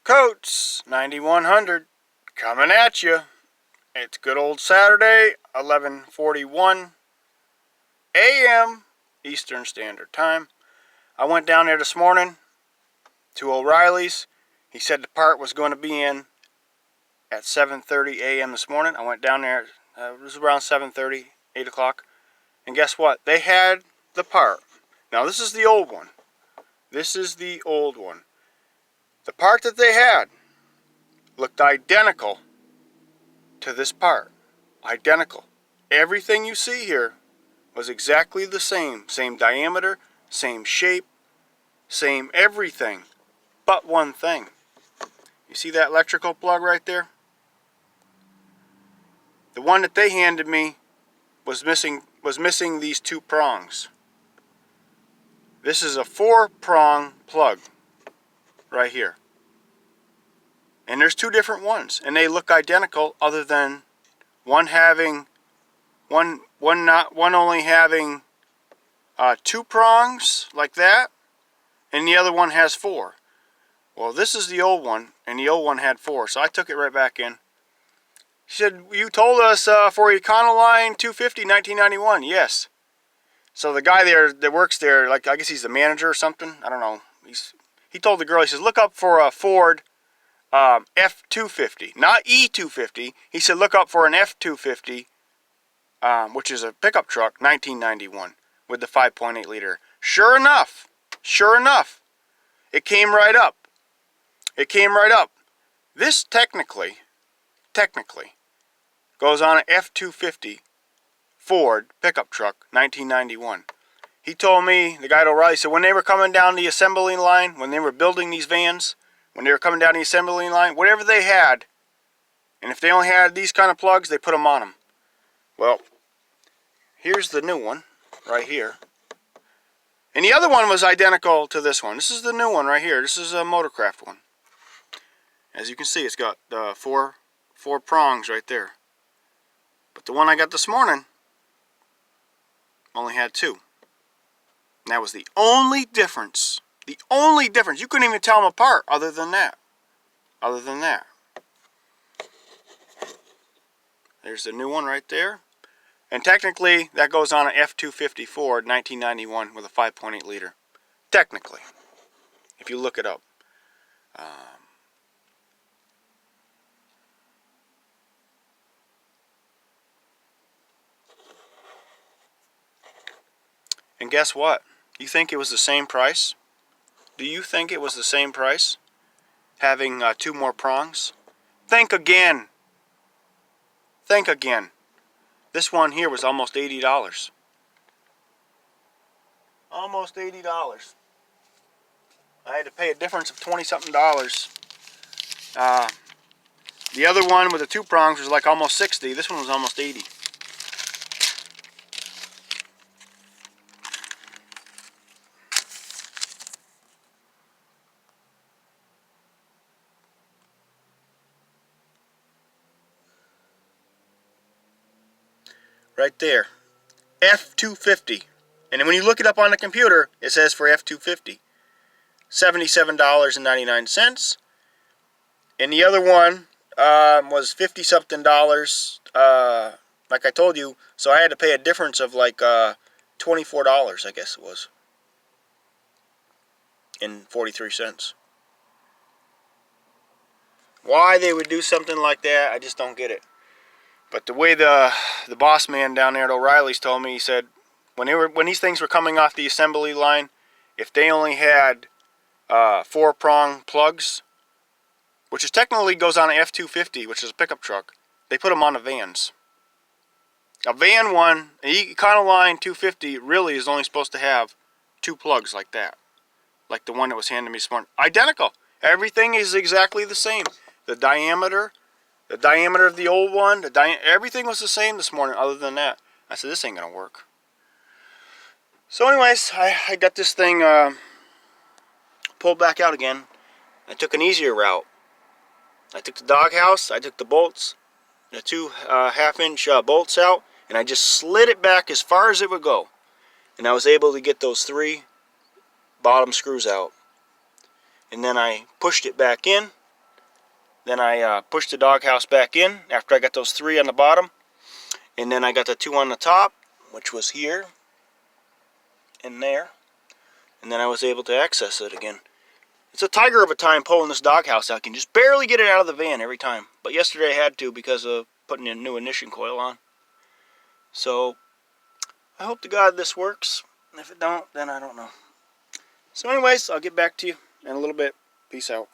Coates 9100 coming at you. It's good old Saturday, 11:41 a.m. Eastern Standard Time. I went down there this morning to O'Reilly's. He said the part was going to be in at 7:30 a.m. this morning. I went down there, it was around 7:30, 8 o'clock. And guess what? They had the part. Now this is the old one. This is the old one. The part that they had looked identical to this part. Identical. Everything you see here was exactly the same. Same diameter, same shape, same everything. But one thing. You see that electrical plug right there? The one that they handed me was missing these two prongs. This is a 4-prong plug right here. And there's two different ones, and they look identical, other than one only having 2 prongs like that, and the other one has 4. Well, this is the old one, and the old one had 4, so I took it right back in. She said, "You told us for Econoline 250 1991. Yes. So the guy there that works there, like, I guess he's the manager or something. I don't know. He told the girl, he says, look up for a Ford F250, not E250. He said, look up for an F250, which is a pickup truck, 1991, with the 5.8 liter. Sure enough, it came right up. It came right up. This technically goes on an F250 Ford pickup truck, 1991. He told me, the guy at O'Reilly, said when they were coming down the assembly line, when they were building these vans, when they were coming down the assembly line, whatever they had, and if they only had these kind of plugs, they put them on them. Well, here's the new one right here. And the other one was identical to this one. This is the new one right here. This is a Motorcraft one. As you can see, it's got four prongs right there. But the one I got this morning only had 2. And that was the only difference. The only difference. You couldn't even tell them apart other than that. There's the new one right there. And technically, that goes on an F250 Ford 1991 with a 5.8 liter. Technically. If you look it up. And guess what? You think it was the same price? Do you think it was the same price? Having 2 more prongs? Think again. Think again. This one here was almost $80. Almost $80. I had to pay a difference of $20-something. The other one with the 2 prongs was like almost $60. This one was almost $80. Right there, F250, and then when you look it up on the computer, it says for F250, $77.99, and the other one was $50-something, like I told you, so I had to pay a difference of like $24, I guess it was, and 43 cents. Why they would do something like that, I just don't get it. But the way the boss man down there at O'Reilly's told me, he said when these things were coming off the assembly line, if they only had 4-prong plugs, which is technically goes on an F250, which is a pickup truck, they put them on the vans. A van one, an Econoline 250 really is only supposed to have 2 plugs like that, like the one that was handed me this morning. Identical. Everything is exactly the same. The diameter of the old one, everything was the same this morning other than that. I said, this ain't going to work. So anyways, I got this thing pulled back out again. I took an easier route. I took the doghouse, I took the bolts, the 2 half-inch bolts out, and I just slid it back as far as it would go. And I was able to get those 3 bottom screws out. And then I pushed it back in, Then I pushed the doghouse back in after I got those 3 on the bottom. And then I got the 2 on the top, which was here and there. And then I was able to access it again. It's a tiger of a time pulling this doghouse out. I can just barely get it out of the van every time. But yesterday I had to because of putting a new ignition coil on. So I hope to God this works. If it don't, then I don't know. So anyways, I'll get back to you in a little bit. Peace out.